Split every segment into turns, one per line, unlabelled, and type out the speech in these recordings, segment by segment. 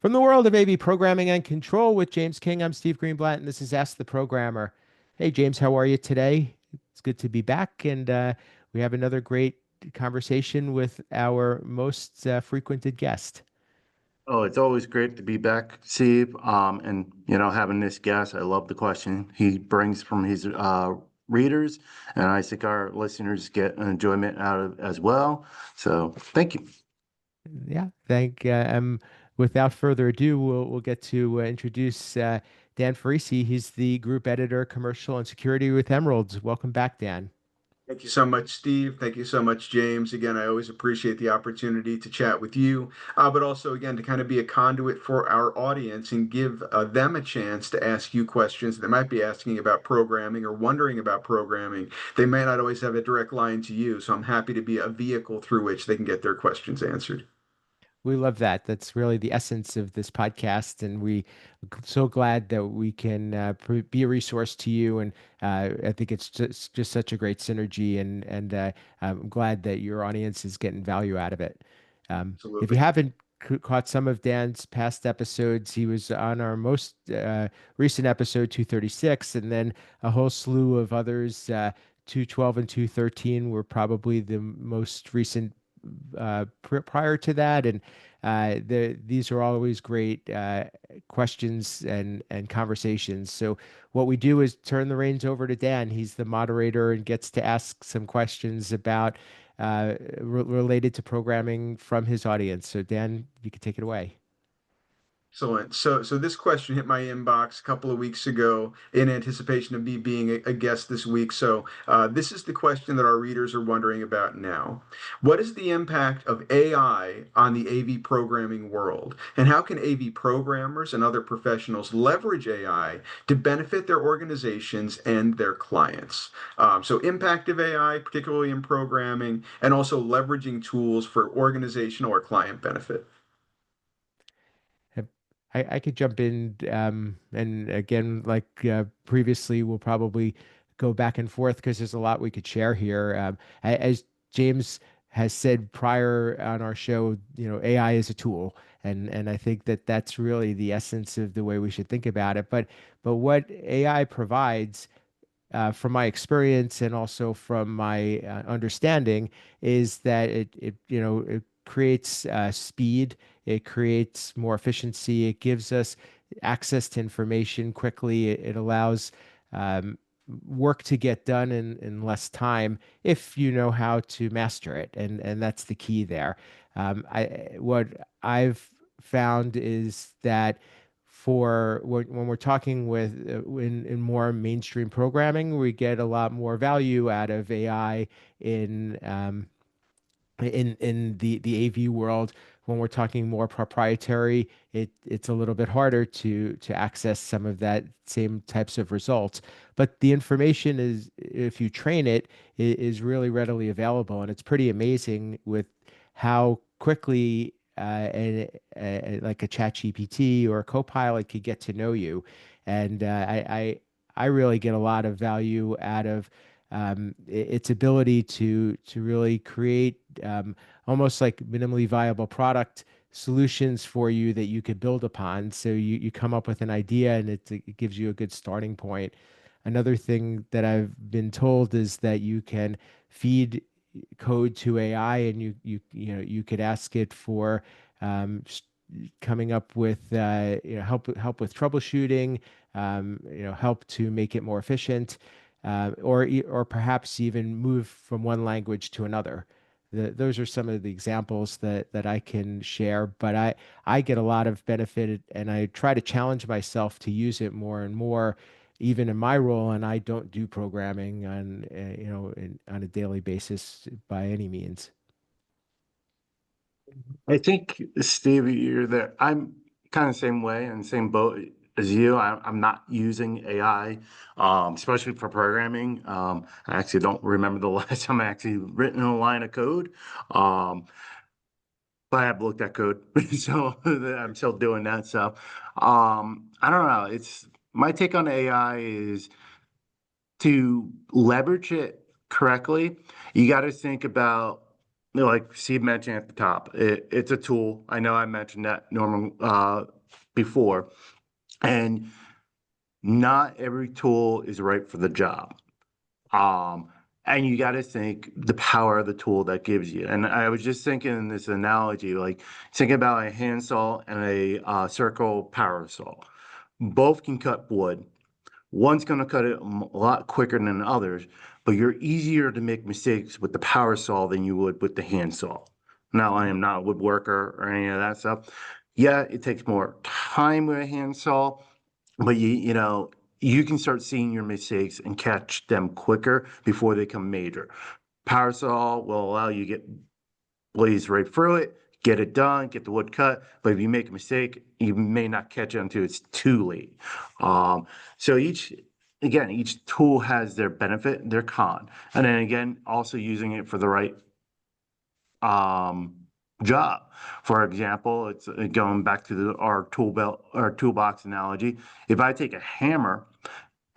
From the world of AV programming and control with James King, I'm Steve Greenblatt, and this is Ask the Programmer. Hey, James, how are you today? It's good to be back, and we have another great conversation with our most frequented guest.
Oh, it's always great to be back, Steve. And having this guest, I love the question he brings from his readers, and I think our listeners get an enjoyment out of it as well. So, thank you.
Yeah, without further ado, we'll get to introduce Dan Ferrisi. He's the group editor, commercial and security with Emeralds. Welcome back, Dan.
Thank you so much, Steve. Thank you so much, James. Again, I always appreciate the opportunity to chat with you, but also, again, to kind of be a conduit for our audience and give them a chance to ask you questions they might be asking about programming or wondering about programming. They may not always have a direct line to you, so I'm happy to be a vehicle through which they can get their questions answered.
We love that. That's really the essence of this podcast, and we so glad that we can be a resource to you. And I think it's just such a great synergy, and I'm glad that your audience is getting value out of it. If you
Absolutely.
haven't caught some of Dan's past episodes, he was on our most recent episode 236, and then a whole slew of others. 212 and 213 were probably the most recent prior to that, and these are always great questions and conversations. So what we do is turn the reins over to Dan. He's the moderator and gets to ask some questions about related to programming from his audience. So Dan, you can take it away.
Excellent. So this question hit my inbox a couple of weeks ago in anticipation of me being a guest this week. So this is the question that our readers are wondering about now. What is the impact of AI on the AV programming world? And how can AV programmers and other professionals leverage AI to benefit their organizations and their clients? So impact of AI, particularly in programming, and also leveraging tools for organizational or client benefit.
I could jump in, and again, like previously, we'll probably go back and forth because there's a lot we could share here. As James has said prior on our show, AI is a tool, and I think that that's really the essence of the way we should think about it. But what AI provides, from my experience and also from my understanding, is that it creates speed, it creates more efficiency, it gives us access to information quickly, it allows um, work to get done in less time if you know how to master it, and that's the key there. What I've found is that for when we're talking with in more mainstream programming, we get a lot more value out of AI in in the AV world. When we're talking more proprietary, it's a little bit harder to access some of that same types of results. But the information is, if you train it, is really readily available, and it's pretty amazing with how quickly like a chat GPT or a Copilot could get to know you. And I really get a lot of value out of its ability to really create almost like minimally viable product solutions for you that you could build upon. So you come up with an idea, and it gives you a good starting point. Another thing that I've been told is that you can feed code to AI, and you could ask it for coming up with help with troubleshooting, help to make it more efficient, or perhaps even move from one language to another. Those are some of the examples that I can share, but I get a lot of benefit, and I try to challenge myself to use it more and more, even in my role. And I don't do programming on a daily basis by any means.
I think, Steve, you're there. I'm kind of the same way and same boat as you. I'm not using AI, especially for programming. I actually don't remember the last time I actually written a line of code. Um, but I have looked at code, so I'm still doing that stuff. I don't know. It's my take on AI is to leverage it correctly. You got to think about like Steve mentioned at the top, it's a tool. I know I mentioned that Norman before, and not every tool is right for the job. Um, and you got to think the power of the tool that gives you. And I was just thinking in this analogy, like thinking about a handsaw and a circle power saw. Both can cut wood. One's going to cut it a lot quicker than others, but you're easier to make mistakes with the power saw than you would with the handsaw. Now, I am not a woodworker or any of that stuff. Yeah, it takes more time with a handsaw, but you can start seeing your mistakes and catch them quicker before they become major. Power saw will allow you to get blaze right through it, get it done, get the wood cut. But if you make a mistake, you may not catch it until it's too late. So each tool has their benefit and their con. And then again, also using it for the right um, job. For example, it's going back to our tool belt or toolbox analogy. If I take a hammer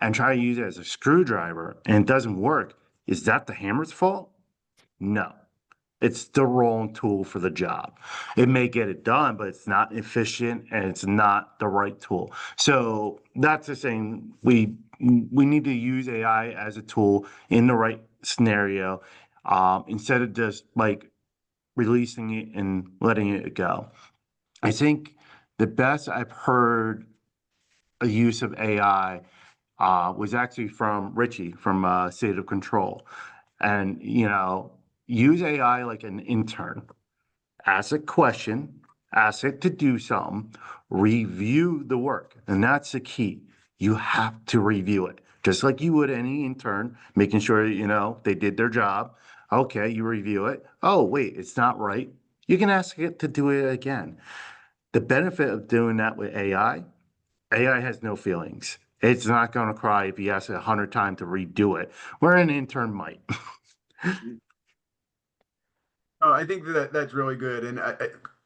and try to use it as a screwdriver and it doesn't work, is that the hammer's fault? No. It's the wrong tool for the job. It may get it done, but it's not efficient and it's not the right tool. So that's the saying we need to use AI as a tool in the right scenario, instead of just like releasing it and letting it go. I think the best I've heard a use of AI was actually from Richie from State of Control. And, use AI like an intern. Ask a question, ask it to do something, review the work. And that's the key. You have to review it, just like you would any intern, making sure, they did their job. Okay, you review it. Oh, wait, it's not right. You can ask it to do it again. The benefit of doing that with AI has no feelings. It's not going to cry if you ask it 100 times to redo it, where an intern might.
Oh, I think that that's really good, and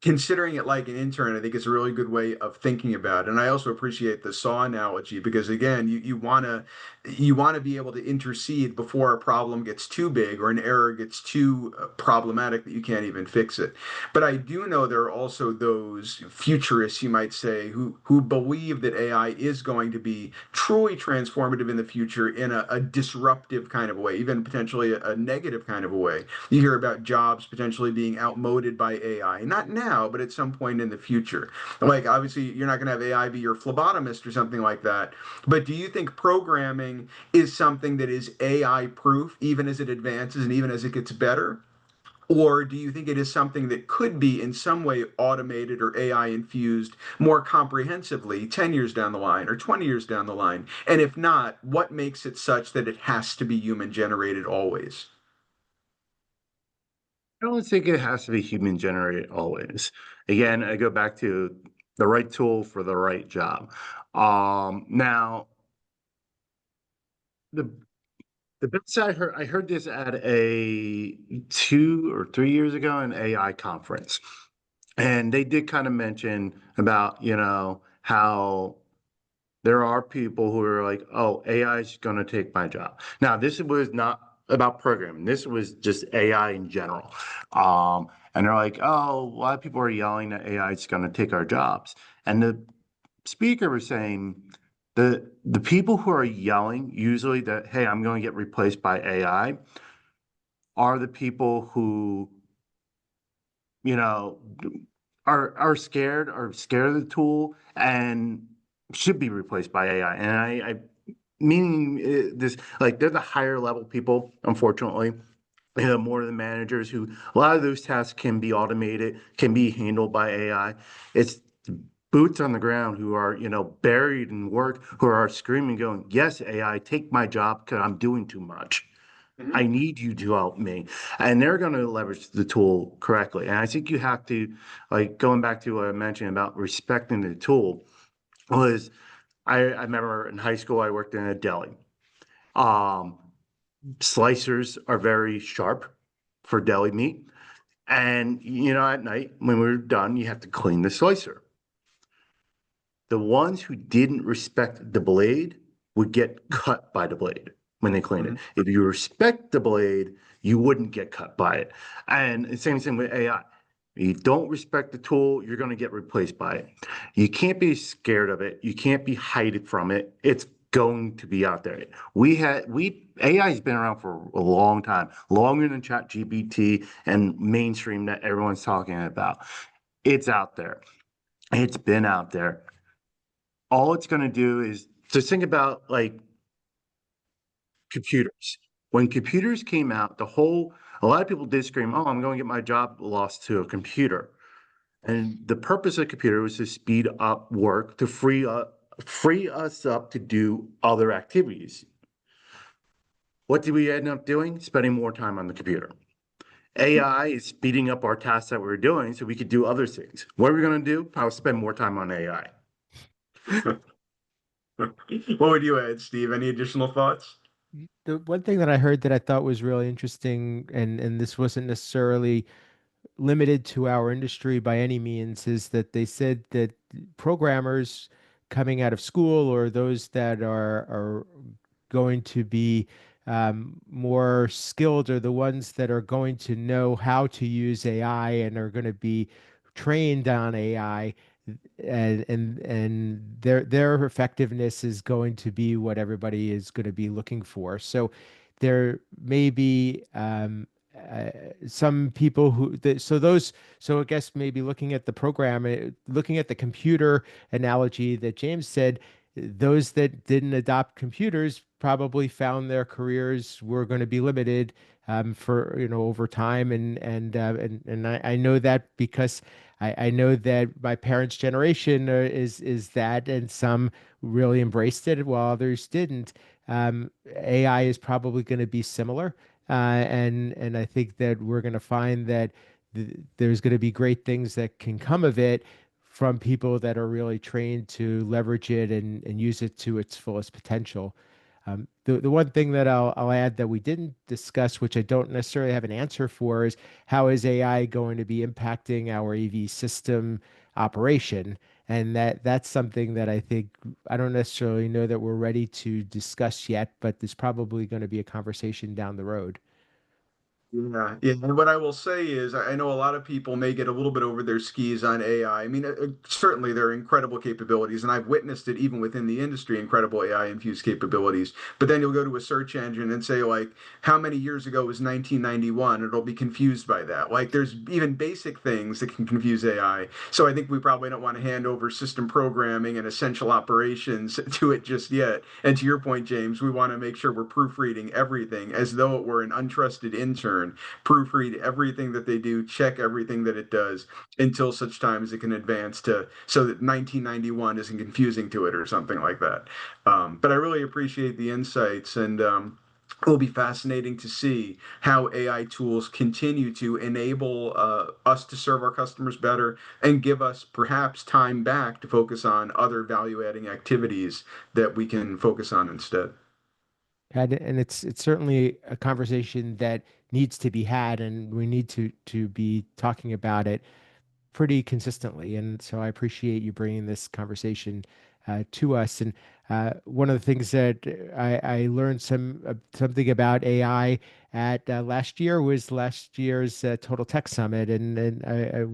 considering it like an intern, I think it's a really good way of thinking about it. And I also appreciate the saw analogy because again, you want to be able to intercede before a problem gets too big or an error gets too problematic that you can't even fix it. But I do know there are also those futurists, you might say, who believe that AI is going to be truly transformative in the future in a disruptive kind of way, even potentially a negative kind of a way. You hear about jobs potentially being outmoded by AI. Not now, but at some point in the future. Like, obviously, you're not going to have AI be your phlebotomist or something like that. But do you think programming is something that is AI proof, even as it advances and even as it gets better? Or do you think it is something that could be in some way automated or AI infused more comprehensively 10 years down the line or 20 years down the line? And if not, what makes it such that it has to be human generated always?
I don't think it has to be human generated always. Again, I go back to the right tool for the right job. Now the the best I heard this at a 2 or 3 years ago an AI conference, and they did kind of mention about how there are people who are like, oh, AI is going to take my job. Now, this was not about programming. This was just AI in general. And they're like, oh, a lot of people are yelling that AI is going to take our jobs. And the speaker was saying the people who are yelling usually that, hey, I'm going to get replaced by AI are the people who, you know, are scared of the tool and should be replaced by AI. And I meaning this like they're the higher level people, unfortunately. More of the managers who a lot of those tasks can be automated, can be handled by AI. It's boots on the ground who are, buried in work, who are screaming, going, yes, AI, take my job because I'm doing too much. I
Mhm.
need you to help me. And they're going to leverage the tool correctly. And I think you have to, like going back to what I mentioned about respecting the tool, was I remember in high school I worked in a deli. Um, Slicers are very sharp for deli meat. And at night when we were done, you have to clean the slicer. The ones who didn't respect the blade would get cut by the blade. when they clean it.
Mhm.
If you respect the blade, you wouldn't get cut by it. And the same thing with AI. You don't respect the tool, you're going to get replaced by it. You can't be scared of it. You can't be hiding from it. It's going to be out there. We AI has been around for a long time, longer than ChatGPT and mainstream that everyone's talking about. It's out there. It's been out there. All it's going to do is just think about like computers. When computers came out, a lot of people did scream, "Oh, I'm going to get my job lost to a computer." And the purpose of the computer was to speed up work, to free us up to do other activities. What did we end up doing? Spending more time on the computer. AI is speeding up our tasks that we're doing so we could do other things. What are we going to do? I'll spend more time on AI.
What would you add, Steve? Any additional thoughts?
The one thing that I heard that I thought was really interesting, and this wasn't necessarily limited to our industry by any means, is that they said that programmers coming out of school or those that are going to be more skilled are the ones that are going to know how to use AI and are going to be trained on AI, and their effectiveness is going to be what everybody is going to be looking for. So there may be uh, some people so I guess maybe looking at the program, looking at the computer analogy that James said, those that didn't adopt computers probably found their careers were going to be limited for over time, and I know that because I know that my parents' generation is that, and some really embraced it while others didn't. AI is probably going to be similar, and I think that we're going to find that there's going to be great things that can come of it from people that are really trained to leverage it and use it to its fullest potential. The one thing that I'll add that we didn't discuss, which I don't necessarily have an answer for, is how is AI going to be impacting our AV system operation? And that's something that I think I don't necessarily know that we're ready to discuss yet, but there's probably going to be a conversation down the road.
Yeah, yeah. And what I will say is, I know a lot of people may get a little bit over their skis on AI. I mean, certainly there are incredible capabilities, and I've witnessed it even within the industry, incredible AI infused capabilities. But then you'll go to a search engine and say, like, how many years ago was 1991? And it'll be confused by that. Like, there's even basic things that can confuse AI. So I think we probably don't want to hand over system programming and essential operations to it just yet. And to your point, James, we want to make sure we're proofreading everything as though it were an untrusted intern, proofread everything that they do, check everything that it does until such time as it can advance to so that 1991 isn't confusing to it or something like that. But I really appreciate the insights, and it'll be fascinating to see how AI tools continue to enable us to serve our customers better and give us perhaps time back to focus on other value adding activities that we can focus on instead.
And it's certainly a conversation that needs to be had, and we need to be talking about it pretty consistently. And so I appreciate you bringing this conversation to us. And one of the things that I learned something about AI at last year's Total Tech Summit, and I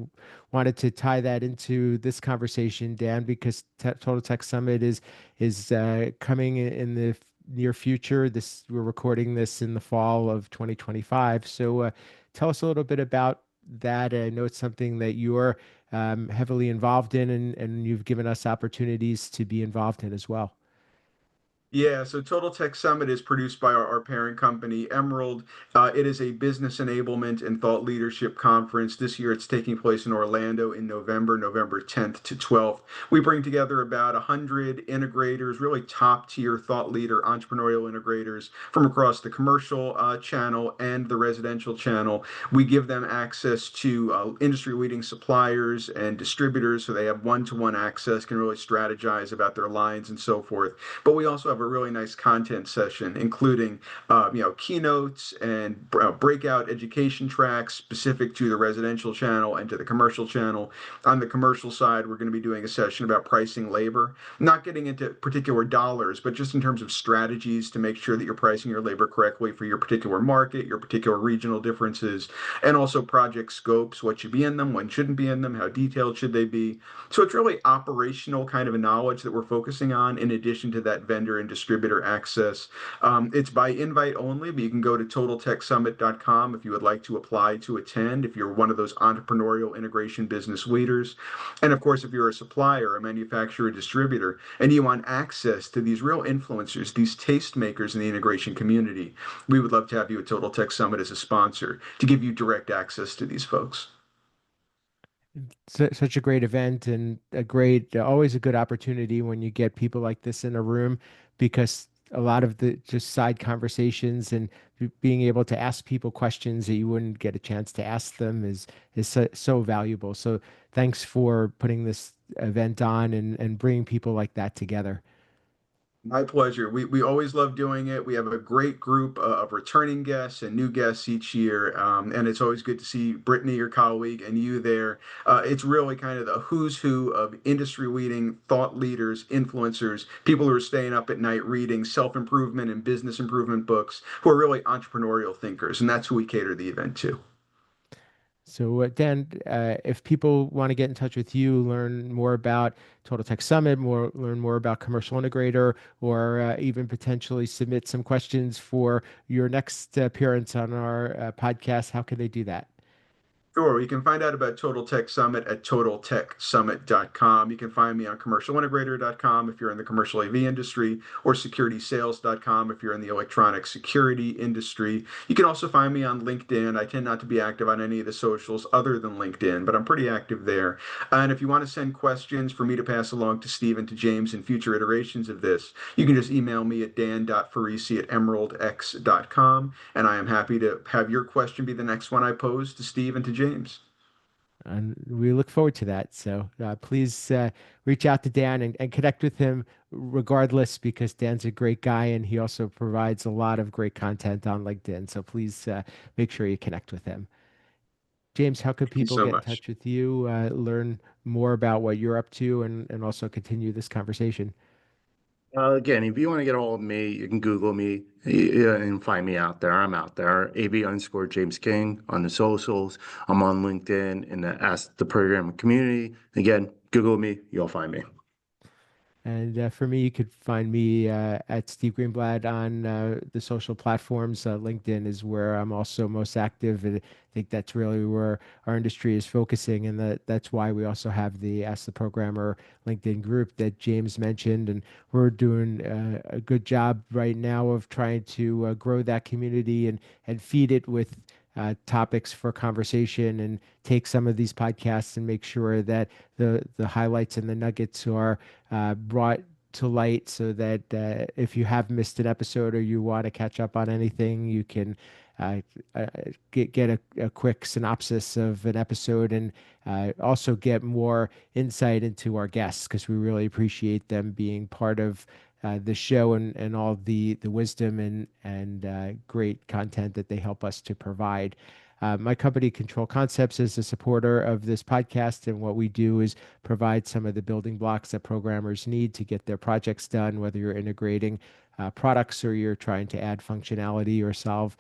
wanted to tie that into this conversation, Dan, because Total Tech Summit is coming in the near future. This We're recording this in the fall of 2025. So tell us a little bit about that. I know it's something that you're heavily involved in, and you've given us opportunities to be involved in as well.
Yeah, so Total Tech Summit is produced by our parent company, Emerald. It is a business enablement and thought leadership conference. This year it's taking place in Orlando in November, November 10th to 12th. We bring together about 100 integrators, really top tier thought leader entrepreneurial integrators from across the commercial channel and the residential channel. We give them access to industry leading suppliers and distributors so they have one to one access, can really strategize about their lines and so forth. But we also have have a really nice content session, including keynotes and breakout education tracks specific to the residential channel and to the commercial channel. On the commercial side, we're going to be doing a session about pricing labor, not getting into particular dollars, but just in terms of strategies to make sure that you're pricing your labor correctly for your particular market, your particular regional differences, and also project scopes, what should be in them, when shouldn't be in them, how detailed should they be. So it's really operational kind of a knowledge that we're focusing on in addition to that vendor and distributor access. It's by invite only, but you can go to totaltechsummit.com if you would like to apply to attend, if you're one of those entrepreneurial integration business leaders. And of course, if you're a supplier, a manufacturer, a distributor, and you want access to these real influencers, these tastemakers in the integration community, we would love to have you at Total Tech Summit as a sponsor to give you direct access to these folks.
Such a great event and a great, always a good opportunity when you get people like this in a room because a lot of the just side conversations and being able to ask people questions that you wouldn't get a chance to ask them is so valuable. So thanks for putting this event on and bringing people like that together.
My pleasure. We always love doing it. We have a great group of returning guests and new guests each year. And it's always good to see Brittany, your colleague, and you there. It's really kind of the who's who of industry leading thought leaders, influencers, people who are staying up at night reading self-improvement and business improvement books, who are really entrepreneurial thinkers. And that's who we cater the event to.
So, Dan, if people want to get in touch with you, learn more about Total Tech Summit, learn more about Commercial Integrator, or even potentially submit some questions for your next appearance on our podcast, how can they do that?
Sure. You can find out about Total Tech Summit at totaltechsummit.com. You can find me on commercialintegrator.com if you're in the commercial AV industry, or securitysales.com if you're in the electronic security industry. You can also find me on LinkedIn. I tend not to be active on any of the socials other than LinkedIn, but I'm pretty active there. And if you want to send questions for me to pass along to Steve and to James in future iterations of this, you can just email me at dan.ferrisi@emeraldx.com, and I am happy to have your question be the next one I pose to Steve and to James.
And we look forward to that. So please reach out to Dan and connect with him regardless, because Dan's a great guy and he also provides a lot of great content on LinkedIn. So please make sure you connect with him. James, how could
Thank you
people
so
get in
much.
touch with you, learn more about what you're up to, and also continue this conversation?
Again, if you want to get a hold of me, you can Google me and find me out there. I'm out there. AB_James King on the socials. I'm on LinkedIn in the Ask the Program community. Again, Google me, you'll find me.
And for me, you could find me at Steve Greenblatt on the social platforms. LinkedIn is where I'm also most active, and I think that's really where our industry is focusing, and that's why we also have the Ask the Programmer LinkedIn group that James mentioned, and we're doing a good job right now of trying to grow that community and feed it with topics for conversation and take some of these podcasts and make sure that the highlights and the nuggets are brought to light so that if you have missed an episode or you want to catch up on anything, you can uh, uh, get a quick synopsis of an episode and also get more insight into our guests because we really appreciate them being part of the show and all the wisdom and great content that they help us to provide. My company, Control Concepts, is a supporter of this podcast, and what we do is provide some of the building blocks that programmers need to get their projects done, whether you're integrating products or you're trying to add functionality or solve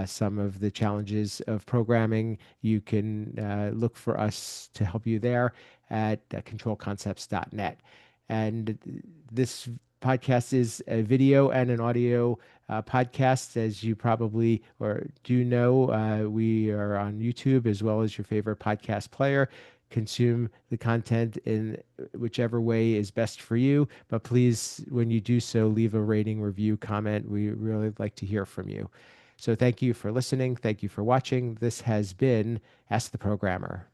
some of the challenges of programming. You can look for us to help you there at controlconcepts.net. And this podcast is a video and an audio podcast. As you probably or do know, we are on YouTube as well as your favorite podcast player. Consume the content in whichever way is best for you. But please, when you do so, leave a rating, review, comment. We really like to hear from you. So thank you for listening. Thank you for watching. This has been Ask the Programmer.